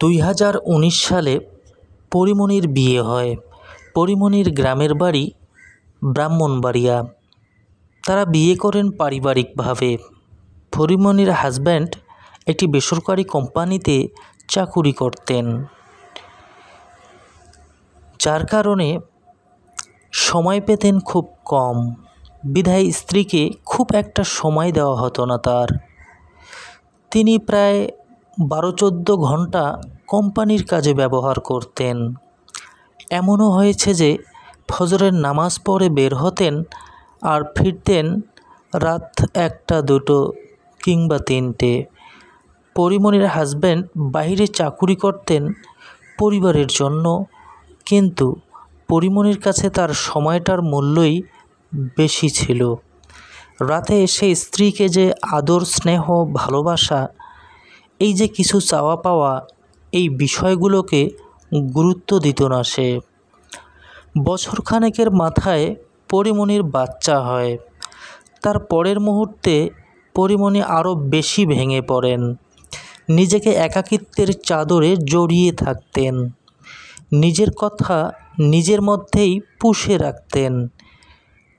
2019 সালে পরীমনির বিয়ে হয়। পরীমনির গ্রামের বাড়ি ব্রাহ্মণবাড়িয়া। তারা বিয়ে করেন পারিবারিকভাবে। পরীমনির হাজব্যান্ড একটি বেসরকারি কোম্পানিতে চাকুরি করতেন, যার কারণে সময় পেতেন খুব কম। বিধায় স্ত্রীকে খুব একটা সময় দেওয়া হতো না তার। তিনি প্রায় 12-14 ঘন্টা কোম্পানির কাজে ব্যবহার করতেন। এমনও হয়েছে যে ফজরের নামাজ পড়ে বের হতেন আর ফিরতেন রাত 1টা 2টো কিংবা 3টে। পরীমনির হাজব্যান্ড বাইরে চাকুরি করতেন পরিবারের জন্য, কিন্তু পরীমনির কাছে তার সময়টার মূল্যই বেশি ছিল। রাতে এসে স্ত্রীকে যে আদর, স্নেহ, ভালোবাসা, এই যে কিছু চাওয়া পাওয়া, এই বিষয়গুলোকে গুরুত্ব দিত না সে। বছরখানেকের মাথায় পরীমনির বাচ্চা হয়। তার পরের মুহূর্তে পরীমনি আরও বেশি ভেঙে পড়েন। নিজেকে একাকিত্বের চাদরে জড়িয়ে থাকতেন। নিজের কথা নিজের মধ্যেই পুষে রাখতেন।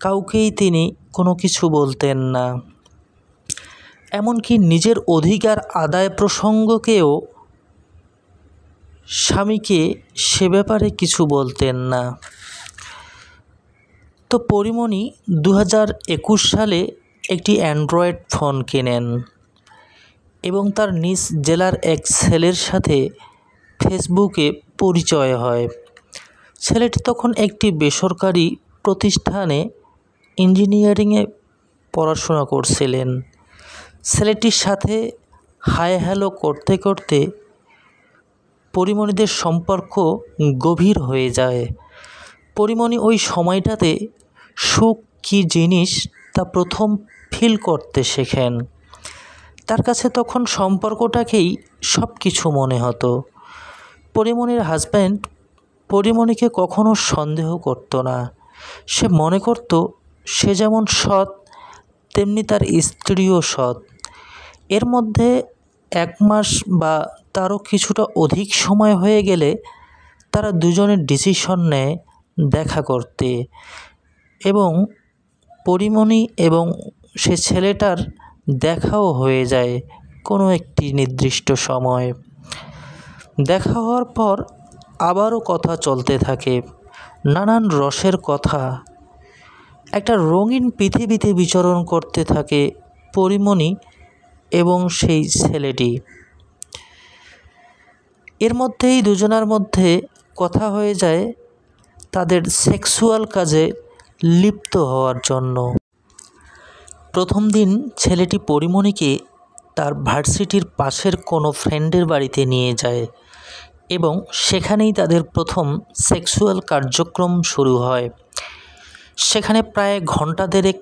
কাউকেই তিনি কোনো কিছু বলতেন না। এমনকি নিজের অধিকার আদায় প্রসঙ্গকেও স্বামীকে সে ব্যাপারে কিছু বলতেন না। তো পরীমনি 2021 সালে একটি অ্যান্ড্রয়েড ফোন কেনেন এবং তার নিজ জেলার এক ছেলের সাথে ফেসবুকে পরিচয় হয়। ছেলেটি তখন একটি বেসরকারি প্রতিষ্ঠানে ইঞ্জিনিয়ারিংয়ে পড়াশোনা করছিলেন। ছেলেটির সাথে হাই হ্যালো করতে করতে পরীমনিদের সম্পর্ক গভীর হয়ে যায়। পরীমনি ওই সময়টাতে সুখ কী জিনিস তা প্রথম ফিল করতে শেখেন। তার কাছে তখন সম্পর্কটাকেই সব কিছু মনে হতো। পরীমনির হাজব্যান্ড পরীমনিকে কখনো সন্দেহ করতো না। সে মনে করত সে যেমন সৎ, তেমনি তার স্ত্রীও সৎ। এর মধ্যে 1 মাস বা তারও কিছুটা অধিক সময় হয়ে গেলে তারা দুজনে ডিসিশন নেয় দেখা করতে, এবং পরীমনি এবং সে ছেলেটার দেখাও হয়ে যায় কোনো একটি নির্দিষ্ট সময়। দেখা হওয়ার পর আবারও কথা চলতে থাকে, নানান রসের কথা। একটা রঙিন পৃথিবীতে বিচরণ করতে থাকে পরীমনি এবং সেই ছেলেটি। এর মধ্যেই দুজনার মধ্যে কথা হয়ে যায় তাদের সেক্সুয়াল কাজে লিপ্ত হওয়ার জন্য। প্রথম দিন ছেলেটি পরীমনিকে তার ভার্সিটির পাশের কোনো ফ্রেন্ডের বাড়িতে নিয়ে যায় এবং সেখানেই তাদের প্রথম সেক্সুয়াল কার্যক্রম শুরু হয়। সেখানে প্রায় ঘণ্টা দেড়েক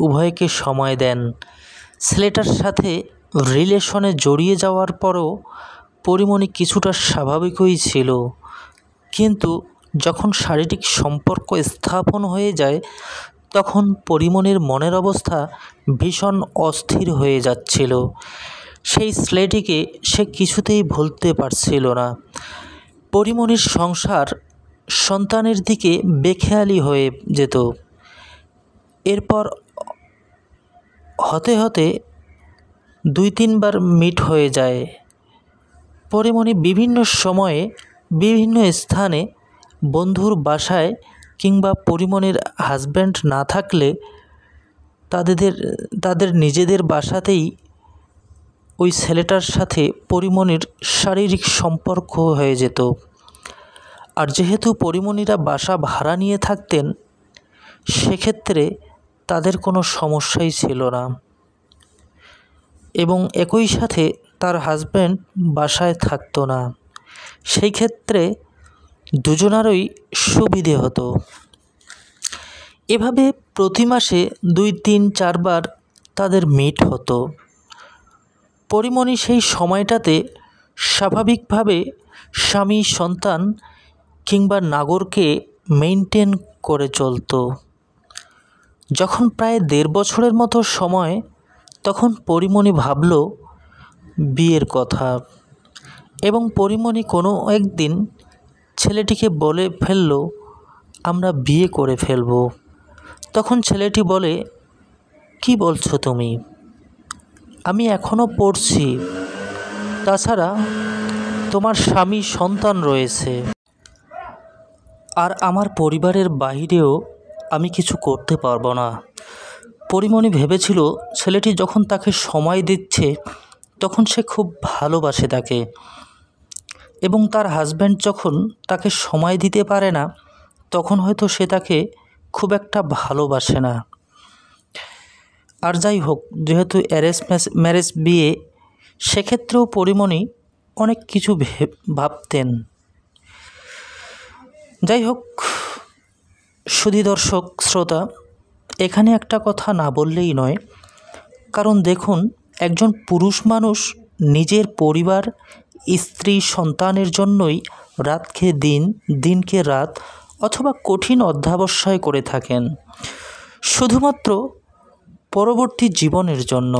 উভয়কে সময় দেন। ছেলেটার সাথে রিলেশনে জড়িয়ে যাওয়ার পরও পরীমনি কিছুটা স্বাভাবিকই ছিল, কিন্তু যখন শারীরিক সম্পর্ক স্থাপন হয়ে যায় তখন পরীমনির মনের অবস্থা ভীষণ অস্থির হয়ে যাচ্ছিল। সেই ছেলেটিকে সে কিছুতেই ভুলতে পারছিল না। পরীমনির সংসার সন্তানের দিকে বেখেয়ালি হয়ে যেত। এরপর হতে হতে 2-3 বার মিট হয়ে যায়। পরীমনি বিভিন্ন সময়ে বিভিন্ন স্থানে বন্ধুর বাসায় কিংবা পরীমনির হাজব্যান্ড না থাকলে তাদের নিজেদের বাসাতেই ওই ছেলেটার সাথে পরীমনির শারীরিক সম্পর্ক হয়ে যেত। আর যেহেতু পরীমনিরা বাসা ভাড়া নিয়ে থাকতেন, সেক্ষেত্রে তাদের কোনো সমস্যাই ছিল না, এবং একই সাথে তার হাজব্যান্ড বাসায় থাকতো না। সেই ক্ষেত্রে দুজনারই সুবিধে হতো। এভাবে প্রতি মাসে 2-3-4 বার তাদের মিট হতো। পরীমনি সেই সময়টাতে স্বাভাবিকভাবে স্বামী, সন্তান কিংবা নাগরকে মেনটেন করে চলত। যখন প্রায় 1.5 বছরের মতো সময়, তখন পরীমনি ভাবল বিয়ের কথা, এবং পরিমণি কোনো একদিন ছেলেটিকে বলে ফেলল, আমরা বিয়ে করে ফেলব। তখন ছেলেটি বলে, কি বলছো তুমি? আমি এখনও পড়ছি, তাছাড়া তোমার স্বামী সন্তান রয়েছে, আর আমার পরিবারের বাইরেও আমি কিছু করতে পারবো না। পরিমণি ভেবেছিল ছেলেটি যখন তাকে সময় দিচ্ছে তখন সে খুব ভালোবাসে তাকে, এবং তার হাজব্যান্ড যখন তাকে সময় দিতে পারে না তখন হয়তো সে তাকে খুব একটা ভালোবাসে না। আর যাই হোক, যেহেতু অ্যারেঞ্জ ম্যারেজ বিয়ে, সেক্ষেত্রেও পরিমণি অনেক কিছু ভাবতেন। যাই হোক, সুধী দর্শক শ্রোতা, এখানে একটা কথা না বললেই নয়, কারণ দেখুন, একজন পুরুষ মানুষ নিজের পরিবার, স্ত্রী, সন্তানের জন্যই রাতকে দিন, দিনকে রাত অথবা কঠিন অধ্যবসায় করে থাকেন, শুধুমাত্র পরবর্তী জীবনের জন্য।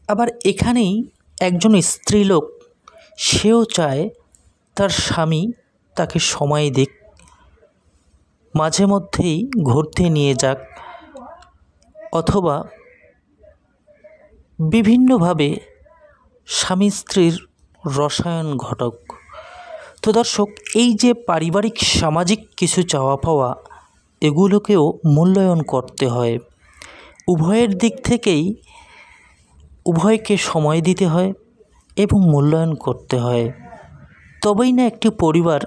আবার এখানেই একজন স্ত্রীলোক, সেও চায় তার স্বামী তাকে সময় দিক, মাঝে মধ্যেই ঘুরতে নিয়ে যাক, অথবা বিভিন্নভাবে স্বামী স্ত্রীর রসায়ন ঘটক। তো দর্শক, এই যে পারিবারিক সামাজিক কিছু চাওয়া পাওয়া, এগুলোকেও মূল্যায়ন করতে হয়। উভয়ের দিক থেকেই উভয়কে সময় দিতে হয় এবং মূল্যায়ন করতে হয়, তবেই না একটি পরিবার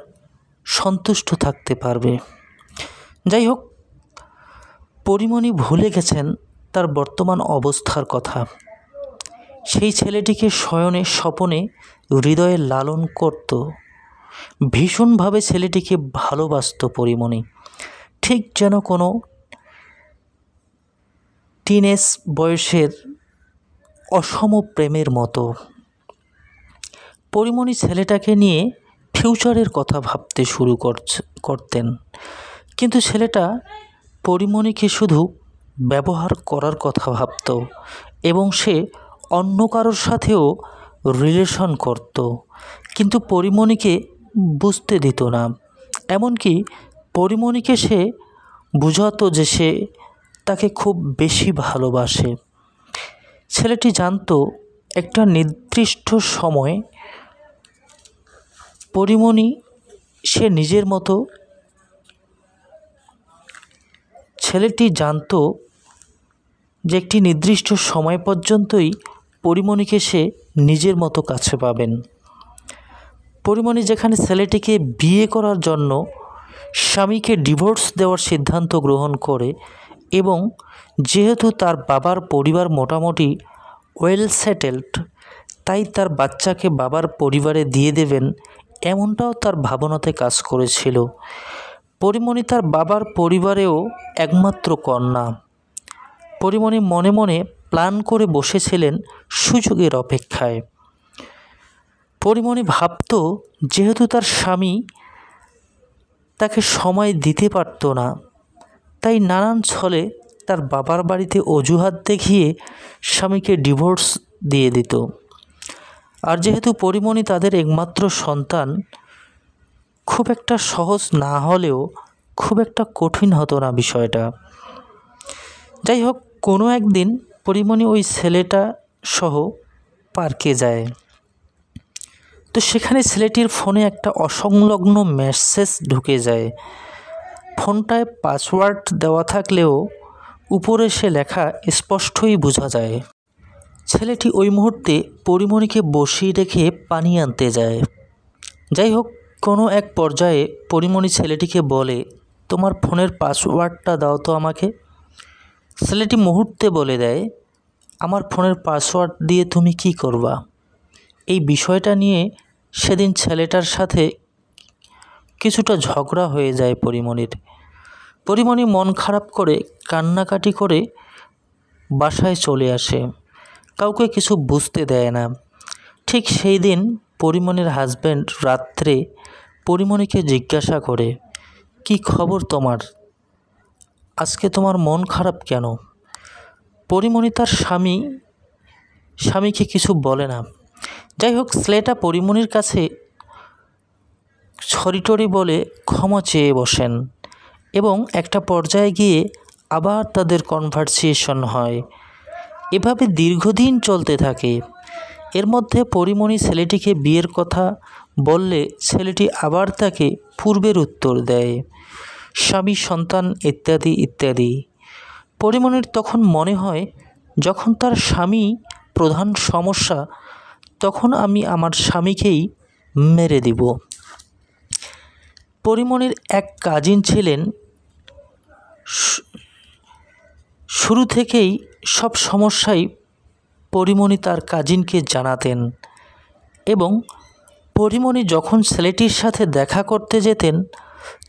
সন্তুষ্ট থাকতে পারবে। যাই হোক, পরিমণি ভুলে গেছেন তার বর্তমান অবস্থার কথা। সেই ছেলেটিকে শয়নে স্বপনে হৃদয়ে লালন করত, ভীষণভাবে ছেলেটিকে ভালোবাসত পরিমণি, ঠিক যেন কোনো টিনেজ বয়সের অসম প্রেমের মতো। পরিমণি ছেলেটাকে নিয়ে ফিউচারের কথা ভাবতে শুরু করতেন, কিন্তু ছেলেটা পরিমণিকে শুধু ব্যবহার করার কথা ভাবত, এবং সে অন্য কারোর সাথেও রিলেশন করত, কিন্তু পরিমণিকে বুঝতে দিত না। এমনকি পরিমণিকে সে বুঝাতো যে সে তাকে খুব বেশি ভালোবাসে। ছেলেটি জানতো একটা নির্দিষ্ট সময় পরিমণি সে নিজের মতো, ছেলেটি জানতো যে একটি নির্দিষ্ট সময় পর্যন্তই পরিমণিকে সে নিজের মতো কাছে পাবেন। পরিমণি যেখানে ছেলেটিকে বিয়ে করার জন্য স্বামীকে ডিভোর্স দেওয়ার সিদ্ধান্ত গ্রহণ করে, এবং যেহেতু তার বাবার পরিবার মোটামুটি ওয়েল সেটেলড, তাই তার বাচ্চাকে বাবার পরিবারে দিয়ে দেবেন, এমনটাও তার ভাবনাতে কাজ করেছিল। পরিমণি তার বাবার পরিবারেও একমাত্র কন্যা। পরিমণি মনে মনে প্ল্যান করে বসেছিলেন সুযোগের অপেক্ষায়। পরিমণি ভাবত, যেহেতু তার স্বামী তাকে সময় দিতে পারত না, তাই নানান ছলে তার বাবার বাড়িতে অজুহাত দেখিয়ে স্বামীকে ডিভোর্স দিয়ে দিত। আর যেহেতু পরিমণি তাদের একমাত্র সন্তান, খুব একটা সহজ না হলেও খুব একটা কঠিন হতো না বিষয়টা। যাই হোক, কোনো একদিন পরিমণি ওই ছেলেটা সহ পার্কে যায়। তো সেখানে ছেলেটির ফোনে একটা অসংলগ্ন মেসেজ ঢুকে যায়। ফোনটায় পাসওয়ার্ড দেওয়া থাকলেও উপরে সে লেখা স্পষ্টই বোঝা যায়। ছেলেটি ওই মুহূর্তে পরিমণিকে বসিয়ে রেখে পানি আনতে যায়। যাই হোক, কোনো এক পর্যায়ে পরিমণি ছেলেটিকে বলে, তোমার ফোনের পাসওয়ার্ডটা দাও তো আমাকে। ছেলেটি মুহূর্তে বলে দেয়, আমার ফোনের পাসওয়ার্ড দিয়ে তুমি কি করবা? এই বিষয়টা নিয়ে সেদিন ছেলেটার সাথে কিছুটা ঝগড়া হয়ে যায় পরিমণির। পরিমণি মন খারাপ করে কান্নাকাটি করে বাসায় চলে আসে, কাউকে কিছু বুঝতে দেয় না। ঠিক সেই দিন পরিমণির হাজব্যান্ড রাত্রে পরিমণিকে জিজ্ঞাসা করে, কি খবর তোমার? আজকে তোমার মন খারাপ কেন? পরিমণি তার স্বামীকে কিছু বলে না। যাই হোক, ছেলেটা পরিমণির কাছে ছড়িটড়ি বলে ক্ষমা চেয়ে বসেন এবং একটা পর্যায়ে গিয়ে আবার তাদের কনভারসেশন হয়। এভাবে দীর্ঘদিন চলতে থাকে। এর মধ্যে পরিমণি ছেলেটিকে বিয়ের কথা বললে ছেলেটি আবার তাকে পূর্বের উত্তর দেয়, স্বামী, সন্তান ইত্যাদি ইত্যাদি। পরিমণির তখন মনে হয়, যখন তার স্বামী প্রধান সমস্যা, তখন আমি আমার স্বামীকেই মেরে দিব। পরিমণির এক কাজিন ছিলেন, শুরু থেকেই সব সমস্যাই পরিমণি তার কাজিনকে জানাতেন এবং পরিমণি যখন ছেলেটির সাথে দেখা করতে যেতেন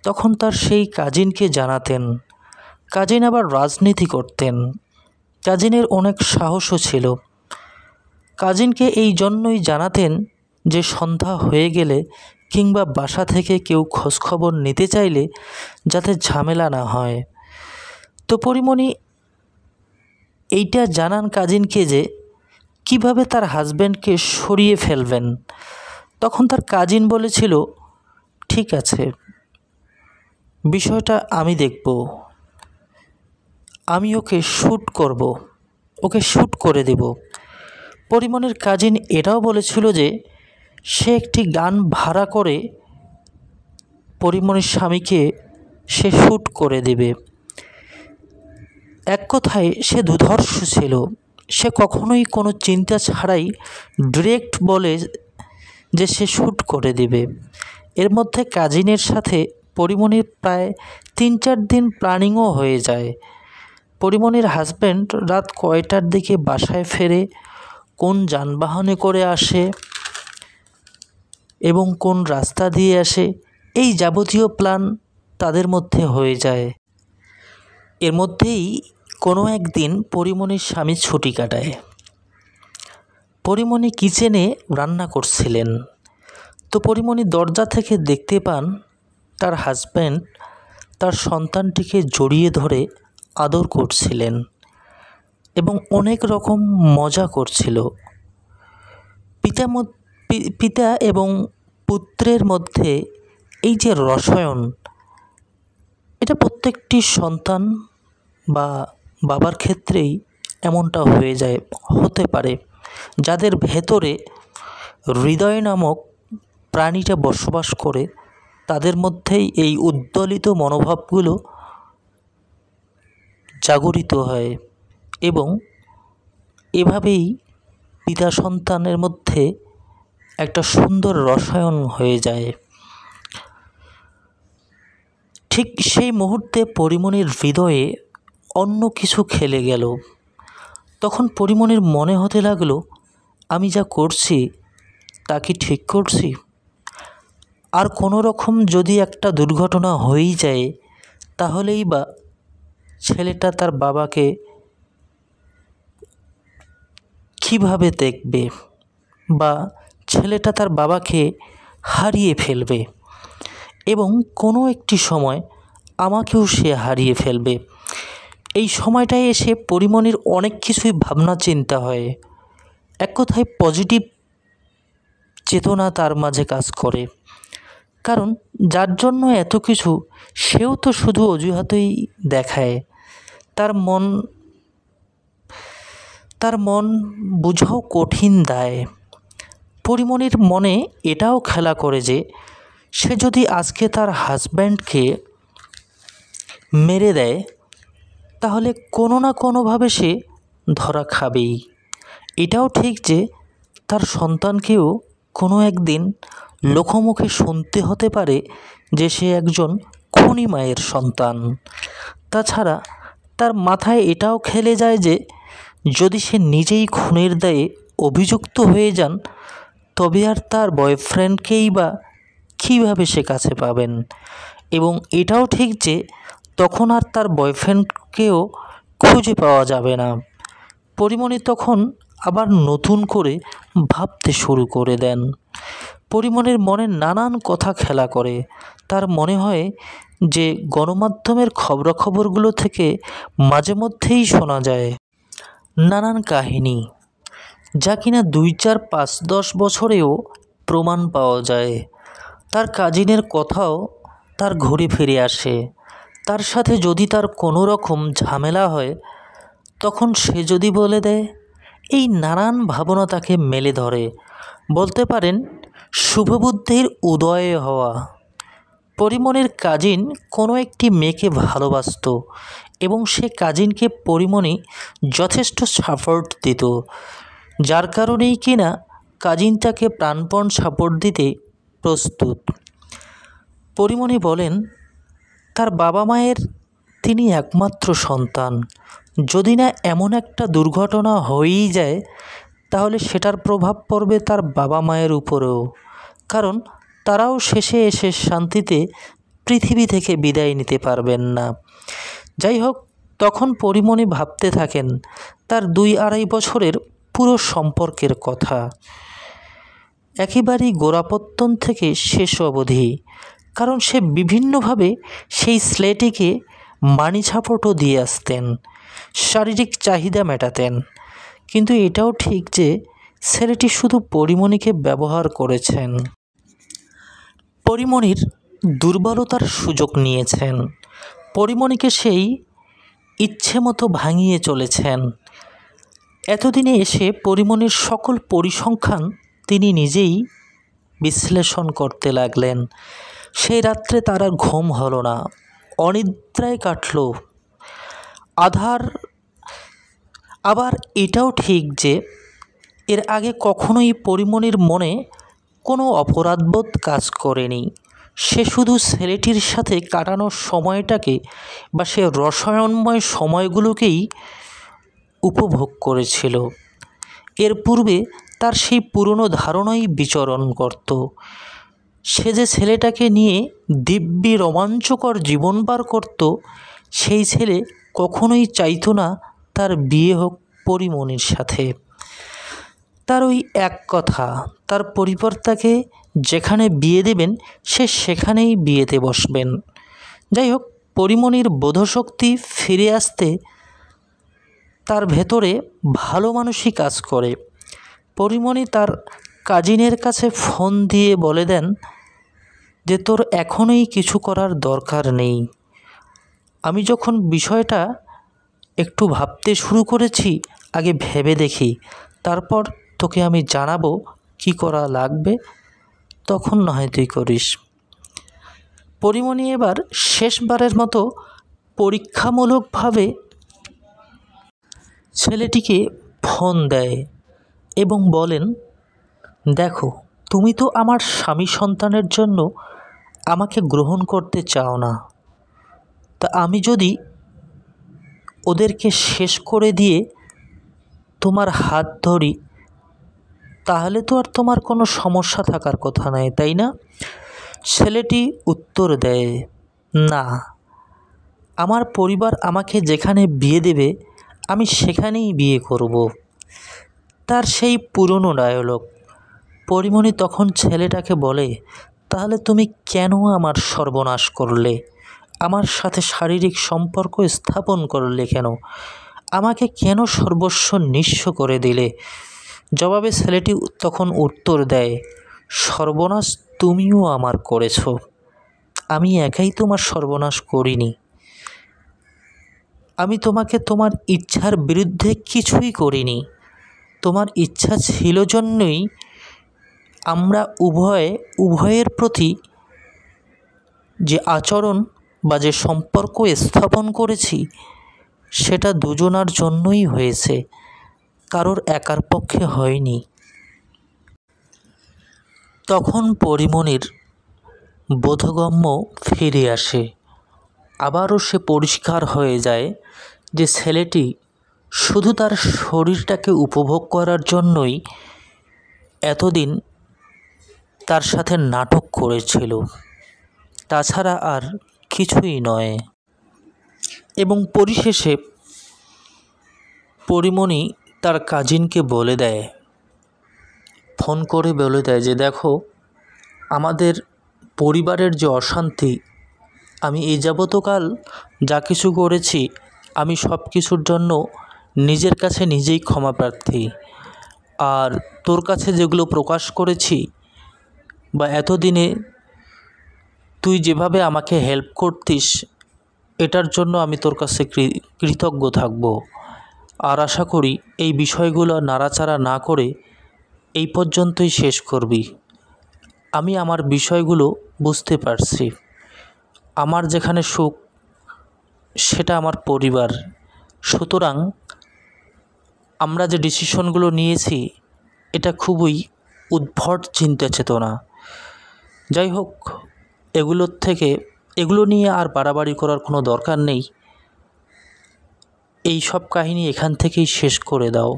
তখন তার সেই কাজিনকে জানাতেন। কাজিন আবার রাজনীতি করতেন। কাজিনের অনেক সাহসও ছিল। কাজিনকে এই জন্যই জানাতেন যে সন্ধ্যা হয়ে গেলে কিংবা বাসা থেকে কেউ খোঁজখবর নিতে চাইলে যাতে ঝামেলা না হয়। তো পরিমণি এইটা জানান কাজিনকে যে কিভাবে তার হাজব্যান্ডকে সরিয়ে ফেলবেন। তখন তার কাজিন বলেছিল, ঠিক আছে, বিষয়টা আমি দেখব, আমি ওকে শ্যুট করব, ওকে শ্যুট করে দেব। পরিমণির কাজিন এটাও বলেছিল যে সে একটি গান ভাড়া করে পরিমণির স্বামীকে সে শ্যুট করে দেবে। এক কথায় সে দুর্ধর্ষ ছিল। সে কখনোই কোনো চিন্তা ছাড়াই ডিরেক্ট বলে যে সে শ্যুট করে দেবে। এর মধ্যে কাজিনের সাথে পরিমণির প্রায় 3-4 দিন প্ল্যানিংও হয়ে যায়। পরিমণির হাজব্যান্ড রাত কয়টার দিকে বাসায় ফেরে, কোন যানবাহনে করে আসে এবং কোন রাস্তা দিয়ে আসে, এই যাবতীয় প্ল্যান তাদের মধ্যে হয়ে যায়। এর মধ্যেই কোনো একদিন পরিমণির স্বামী ছুটি কাটায়। পরিমণি কিচেনে রান্না করছিলেন। তো পরিমণি দরজা থেকে দেখতে পান তার হাজব্যান্ড তার সন্তানটিকে জড়িয়ে ধরে আদর করছিলেন এবং অনেক রকম মজা করছিল। পিতা এবং পুত্রের মধ্যে এই যে রসায়ন, এটা প্রত্যেকটি সন্তান বা বাবার ক্ষেত্রেই এমনটা হতে পারে, যাদের ভেতরে হৃদয় নামক প্রাণীটা বসবাস করে, তাদের মধ্যেই এই উদ্দোলিত মনোভাবগুলো জাগরিত হয় এবং এভাবেই পিতা সন্তানের মধ্যে একটা সুন্দর রসায়ন হয়ে যায়। ঠিক সেই মুহূর্তে পরিমণির হৃদয়ে অন্য কিছু খেলে গেল। তখন পরিমণির মনে হতে লাগলো, আমি যা করছি তা কি ঠিক করছি? আর কোনো রকম যদি একটা দুর্ঘটনা হয়েই যায়, তাহলেই বা ছেলেটা তার বাবাকে কীভাবে দেখবে, বা ছেলেটা তার বাবাকে হারিয়ে ফেলবে এবং কোনো একটি সময় আমাকেও সে হারিয়ে ফেলবে। এই সময়টায় এসে পরিমণির অনেক কিছুই ভাবনা চিন্তা হয়। এক কথায় পজিটিভ চেতনা তার মাঝে কাজ করে, কারণ যার জন্য এত কিছু সেও তো শুধু অজুহাতেই দেখায়। তার মন বোঝাও কঠিন দায়। পরিমণির মনে এটাও খেলা করে যে সে যদি আজকে তার হাজব্যান্ডকে মেরে দেয়, তাহলে কোনো না কোনোভাবে সে ধরা খাবেই। এটাও ঠিক যে তার সন্তানকেও কোনো একদিন লোকমুখে শুনতে হতে পারে যে সে একজন খুনি মায়ের সন্তান। তাছাড়া তার মাথায় এটাও খেলে যায় যে যদি সে নিজেই খুনের দায়ে অভিযুক্ত হয়ে যান, তবে আর তার বয়ফ্রেন্ডকেই বা কীভাবে সে কাছে পাবেন। এবং এটাও ঠিক যে তখন আর তার বয়ফ্রেন্ডকেও খুঁজে পাওয়া যাবে না। পরিমণি তখন আবার নতুন করে ভাবতে শুরু করে দেন। পরিমণির মনে নানান কথা খেলা করে। তার মনে হয় যে গণমাধ্যমের খবরাখবরগুলো থেকে মাঝে মধ্যেই শোনা যায় নানান কাহিনী, যা কিনা 2, 4, 5, 10 বছরেও প্রমাণ পাওয়া যায়। তার কাজিনের কথাও তার ঘুরে ফিরে আসে। তার সাথে যদি তার কোনো রকম ঝামেলা হয়, তখন সে যদি বলে দেয়, এই নানান ভাবনা তাকে মেলে ধরে। বলতে পারেন শুভবুদ্ধির উদয় হওয়া। পরিমণির কাজিন কোনো একটি মেয়েকে ভালোবাসত এবং সে কাজিনকে পরিমণি যথেষ্ট সাপোর্ট দিত, যার কারণেই কিনা কাজিন তাকে প্রাণপণ সাপোর্ট দিতে প্রস্তুত। পরিমণি বলেন, তার বাবা মায়ের তিনি একমাত্র সন্তান। যদি না এমন একটা দুর্ঘটনা হয়েই যায়, তাহলে সেটার প্রভাব পড়বে তার বাবা মায়ের উপরেও, কারণ তারাও শেষে এসে শান্তিতে পৃথিবী থেকে বিদায় নিতে পারবেন না। যাই হোক, তখন পরিমণি ভাবতে থাকেন তার 2-2.5 বছরের পুরো সম্পর্কের কথা, একেবারেই গোড়াপত্তন থেকে শেষ অবধি। কারণ সে বিভিন্নভাবে সেই ছেলেটিকে মানি সাপোর্টও দিয়ে আসতেন, শারীরিক চাহিদা মেটাতেন। কিন্তু এটাও ঠিক যে ছেলেটি শুধু পরিমণিকে ব্যবহার করেছেন, পরিমণির দুর্বলতার সুযোগ নিয়েছেন, পরিমণিকে সেই ইচ্ছে মতো ভাঙিয়ে চলেছেন। এতদিনে এসে পরিমণির সকল পরিসংখ্যান তিনি নিজেই বিশ্লেষণ করতে লাগলেন। সেই রাত্রে তার আর ঘুম হলো না, অনিদ্রায় কাটল। আবার এটাও ঠিক যে এর আগে কখনোই পরিমণির মনে কোনো অপরাধবোধ কাজ করেনি। সে শুধু ছেলেটির সাথে কাটানোর সময়টাকে বা সে রসায়নময় সময়গুলোকেই উপভোগ করেছিল। এর পূর্বে তার সেই পুরনো ধারণাই বিচরণ করত। সে যে ছেলেটাকে নিয়ে দিব্যি রোমাঞ্চকর জীবন পার করত, সেই ছেলে কখনোই চাইতো না তার বিয়ে হোক পরিমণির সাথে। তার ওই এক কথা, তার পরিবার তাকে যেখানে বিয়ে দেবেন সে সেখানেই বিয়েতে বসবেন। যাই হোক, পরিমণির বোধশক্তি ফিরে আসতে তার ভেতরে ভালো মানুষই কাজ করে। পরিমণি তার কাজিনের কাছে ফোন দিয়ে বলে দেন যে, তোর এখনই কিছু করার দরকার নেই। আমি যখন বিষয়টা একটু ভাবতে শুরু করেছি, আগে ভেবে দেখি, তারপর তোকে আমি জানাবো কি করা লাগবে, তখন না হয় তুই করিস। পরিমণি এবার শেষবারের মতো পরীক্ষামূলকভাবে ছেলেটিকে ফোন দেয় এবং বলেন, দেখো, তুমি তো আমার স্বামী সন্তানের জন্য আমাকে গ্রহণ করতে চাও না, তা আমি যদি ওদেরকে শেষ করে দিয়ে তোমার হাত ধরি, তাহলে তো আর তোমার কোনো সমস্যা থাকার কথা নয়, তাই না? ছেলেটি উত্তর দেয়, না, আমার পরিবার আমাকে যেখানে বিয়ে দেবে আমি সেখানেই বিয়ে করব। তার সেই পুরনো ডায়লগ। পরিমণি তখন ছেলেটাকে বলে, তাহলে তুমি কেন আমার সর্বনাশ করলে? আমার সাথে শারীরিক সম্পর্ক স্থাপন করলে কেন? আমাকে কেন সর্বস্ব নিঃস্ব করে দিলে? জবাবে ছেলেটি তখন উত্তর দেয়, সর্বনাশ তুমিও আমার করেছ, আমি একাই তোমার সর্বনাশ করিনি। আমি তোমাকে তোমার ইচ্ছার বিরুদ্ধে কিছুই করিনি। তোমার ইচ্ছা ছিল জন্যই আমরা উভয়ের প্রতি যে আচরণ বা যে সম্পর্ক স্থাপন করেছি, সেটা দুজনার জন্যই হয়েছে, কারোর একার পক্ষে হয়নি। তখন পরিমণির বোধগম্য ফিরে আসে। আবারও সে পরিষ্কার হয়ে যায় যে ছেলেটি শুধু তার শরীরটাকে উপভোগ করার জন্যই এতদিন তার সাথে নাটক করেছিল, তাছাড়া আর কিছুই নয়। এবং পরিশেষে পরিমণি তার কাজিনকে বলে দেয়, ফোন করে বলে দেয় যে, দেখো, আমাদের পরিবারের যে অশান্তি, আমি এই যাবতকাল যা কিছু করেছি, আমি সব কিছুর জন্য নিজের কাছে নিজেই ক্ষমা প্রার্থী। আর তোর কাছে যেগুলো প্রকাশ করেছি বা এতদিনে তুই যেভাবে আমাকে হেল্প করতিস, এটার জন্য আমি তোর কাছে কৃতজ্ঞ থাকব। আর আশা করি এই বিষয়গুলো নাড়াচাড়া না করে এই পর্যন্তই শেষ করবি। আমি আমার বিষয়গুলো বুঝতে পারছি। আমার যেখানে সুখ সেটা আমার পরিবার। সুতরাং আমরা যে ডিসিশনগুলো নিয়েছি এটা খুবই উদ্ভট চিন্তা চেতনা। যাই হোক, এগুলো নিয়ে আর বাড়াবাড়ি করার কোনো দরকার নেই। এই সব কাহিনী এখান থেকেই শেষ করে দাও।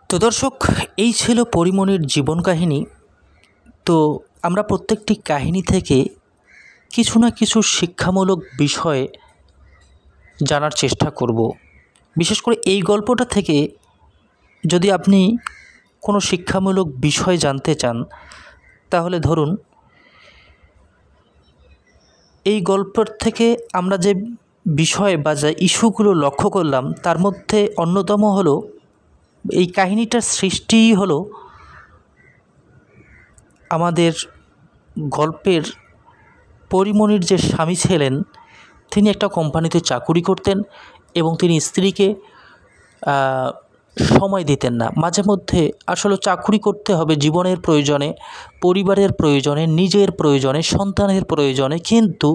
তো দর্শক, এই ছিল পরিমণির জীবন কাহিনী। তো আমরা প্রত্যেকটি কাহিনী থেকে কিছু না কিছু শিক্ষামূলক বিষয় জানার চেষ্টা করব। বিশেষ করে এই গল্পটা থেকে যদি আপনি কোনো শিক্ষামূলক বিষয় জানতে চান, তাহলে ধরুন এই গল্পের থেকে আমরা যে বিষয় বা যে ইস্যুগুলো লক্ষ্য করলাম, তার মধ্যে অন্যতম হলো এই কাহিনীটার সৃষ্টিই হলো আমাদের গল্পের পরিমণির যে স্বামী ছিলেন, তিনি একটা কোম্পানিতে চাকুরি করতেন এবং তিনি স্ত্রীকে সময় দিতেন না। মাঝে মধ্যে আসলে চাকুরি করতে হবে জীবনের প্রয়োজনে, পরিবারের প্রয়োজনে, নিজের প্রয়োজনে, সন্তানের প্রয়োজনে, কিন্তু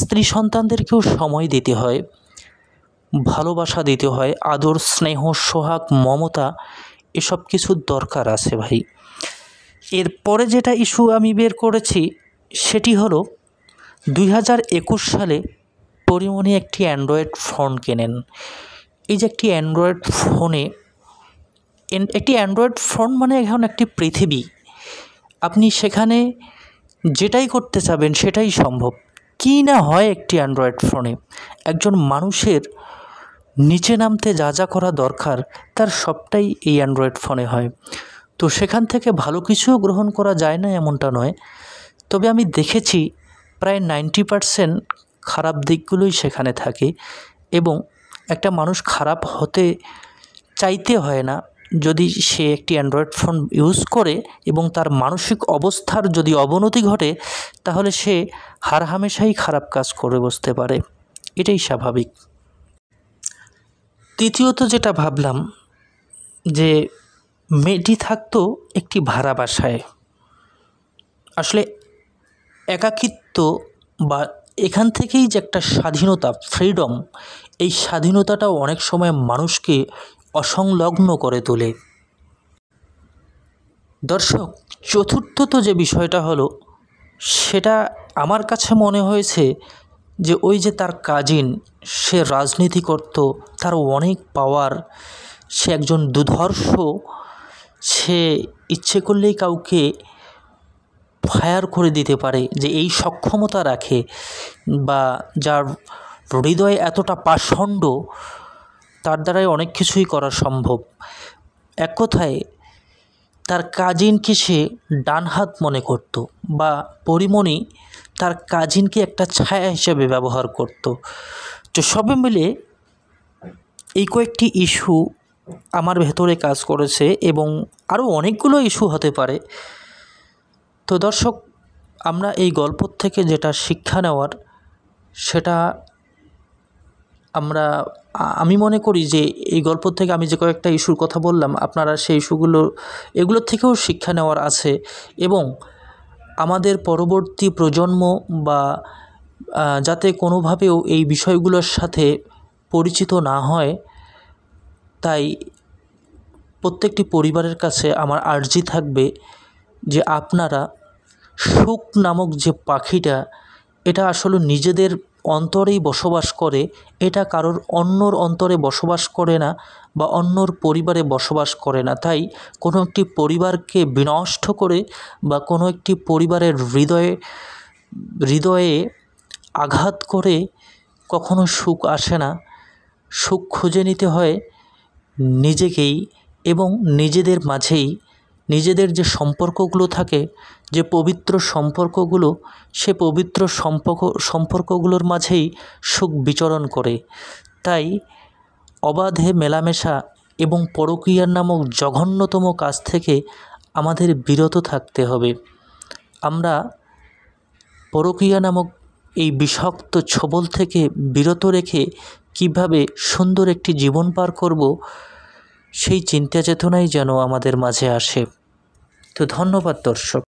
স্ত্রী সন্তানদেরকেও সময় দিতে হয়, ভালোবাসা দিতে হয়, আদর, স্নেহ, সোহাগ, মমতা, এসব কিছুর দরকার আছে ভাই। এরপরে যেটা ইস্যু আমি বের করেছি সেটি হলো 2021 সালে পরিমণি একটি অ্যান্ড্রয়েড ফোন কেনেন। এই যে একটি অ্যান্ড্রয়েড ফোন মানে এখন একটি পৃথিবী। আপনি সেখানে যেটাই করতে চাবেন সেটাই সম্ভব। কী না হয় একটি অ্যান্ড্রয়েড ফোনে। একজন মানুষের নিচে নামতে যা যা করা দরকার তার সবটাই এই অ্যান্ড্রয়েড ফোনে হয়। তো সেখান থেকে ভালো কিছুও গ্রহণ করা যায় না এমনটা নয়, তবে আমি দেখেছি প্রায় 90% খারাপ দিকগুলোই সেখানে থাকে। এবং একটা মানুষ খারাপ হতে চাইতে হয় না যদি সে একটি অ্যান্ড্রয়েড ফোন ইউজ করে এবং তার মানসিক অবস্থার যদি অবনতি ঘটে, তাহলে সে হামেশাই খারাপ কাজ করে বসতে পারে। এটাই স্বাভাবিক। তৃতীয়ত যেটা ভাবলাম যে মেয়েটি থাকতো একটি ভাড়া বাসায়। আসলে একাকিত্ব বা এখান থেকেই যে একটা স্বাধীনতা, ফ্রিডম, এই স্বাধীনতাটাও অনেক সময় মানুষকে অসংলগ্ন করে তোলে। দর্শক, চতুর্থত যে বিষয়টা হলো সেটা আমার কাছে মনে হয়েছে যে ওই যে তার কাজিন, সে রাজনীতি করত, তার অনেক পাওয়ার, সে একজন দুর্ধর্ষ, সে ইচ্ছে করলেই কাউকে ফায়ার করে দিতে পারে, যে এই সক্ষমতা রাখে, বা যার হৃদয়ে এতটা পাষণ্ড, তার দ্বারাই অনেক কিছুই করা সম্ভব। এক কথায় তার কাজিনকে সে ডান হাত মনে করত, বা পরিমণি তার কাজিনকে একটা ছায়া হিসেবে ব্যবহার করত। তো সবে মিলে এই কয়েকটি ইস্যু আমার ভেতরে কাজ করেছে এবং আরও অনেকগুলো ইস্যু হতে পারে। তো দর্শক, আমরা এই গল্প থেকে যেটা শিক্ষা নেওয়ার সেটা আমি মনে করি যে এই গল্প থেকে আমি যে কয়েকটা ইস্যুর কথা বললাম, আপনারা সেই এগুলোর থেকেও শিক্ষা নেওয়ার আছে। এবং আমাদের পরবর্তী প্রজন্ম বা যাতে কোনোভাবেও এই বিষয়গুলোর সাথে পরিচিত না হয়, তাই প্রত্যেকটি পরিবারের কাছে আমার আর্জি থাকবে যে আপনারা সুখ নামক যে পাখিটা, এটা আসলে নিজেদের অন্তরেই বসবাস করে, এটা কারোর অন্যর অন্তরে বসবাস করে না বা অন্যর পরিবারে বসবাস করে না। তাই কোনো একটি পরিবারকে বিনষ্ট করে বা কোনো একটি পরিবারের হৃদয়ে আঘাত করে কখনো সুখ আসে না। সুখ খুঁজে নিতে হয় নিজেকেই, এবং নিজেদের মাঝেই। নিজেদের যে সম্পর্কগুলো থাকে, যে পবিত্র সম্পর্কগুলো, সে পবিত্র সম্পর্কগুলোর মাঝেই সুখ বিচরণ করে। তাই অবাধে মেলামেশা এবং পরকীয়া নামক জঘন্যতম কাজ থেকে আমাদের বিরত থাকতে হবে। আমরা পরকীয়া নামক এই বিষাক্ত ছোবল থেকে বিরত রেখে কিভাবে সুন্দর একটি জীবন পার করব, সেই চিন্তা চেতনাই যেন আমাদের মাঝে আসে। তো ধন্যবাদ দর্শক।